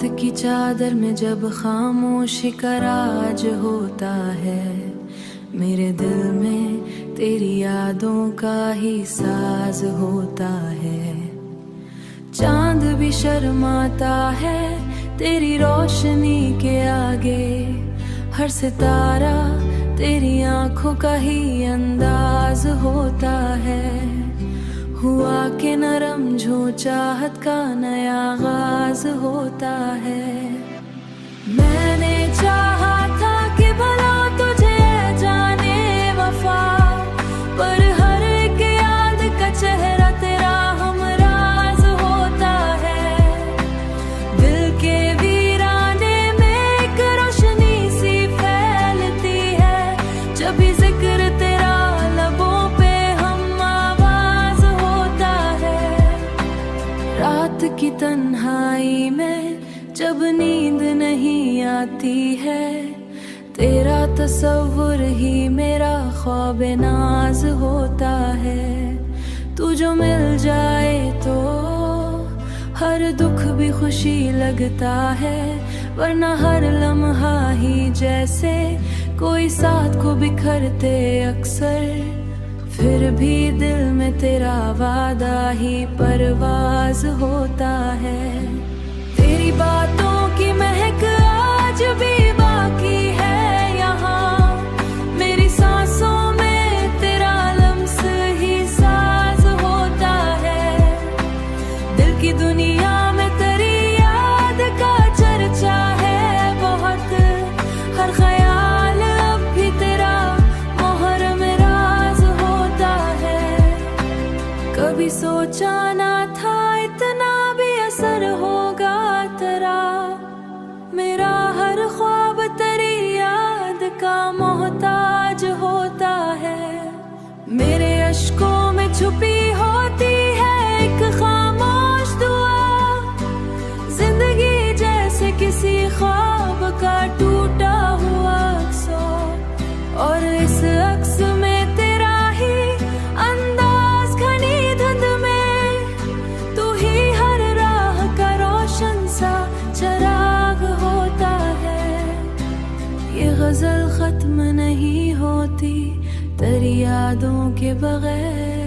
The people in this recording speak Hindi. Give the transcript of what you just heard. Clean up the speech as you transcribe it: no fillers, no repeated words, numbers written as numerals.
की चादर में जब खामोशी का राज होता है, मेरे दिल में तेरी यादों का ही साज होता है। चांद भी शर्माता है तेरी रोशनी के आगे, हर सितारा तेरी आंखों का ही अंदाज होता है। हुआ के नरम जो चाहत का नया आगाज होता है। मैंने चाहा था कि भला तुझे जाने वफा, पर हर एक याद का चेहरा तेरा हमराज होता है। दिल के वीराने में एक रोशनी सी फैलती है, जब भी जिक्र तेरा लबों पे हम आवाज होता है। रात की तन्हाई में जब नींद नहीं आती है, तेरा तस्वुर ही मेरा ख्वाब नाज होता है। तू जो मिल जाए तो हर दुख भी खुशी लगता है, वरना हर लम्हा ही जैसे कोई साथ को बिखरते अक्सर। फिर भी दिल में तेरा वादा ही परवाज होता है। तेरी बातों की महक आज भी बाकी है यहाँ, मेरी सांसों में तेरा लम्स ही साज होता है। दिल की दुनिया में तेरी याद का चर्चा है बहुत, हर ख्याल अब भी तेरा मोहर में राज होता है। कभी सोचा ना था इतना भी असर होगा तेरा, मेरा हर ख्वाब तेरी याद का मोहताज होता है। मेरे अश्कों में छुपी होती है एक खामोश दुआ, जिंदगी जैसे किसी ख्वाब का टूटा हुआ अक्सर, और इस अक्स में तेरा ही अंदाज घनी धुंध में, तू ही हर राह का रोशन सा चराग होता है। ये गजल खत्म नहीं होती तेरी यादों के बगैर।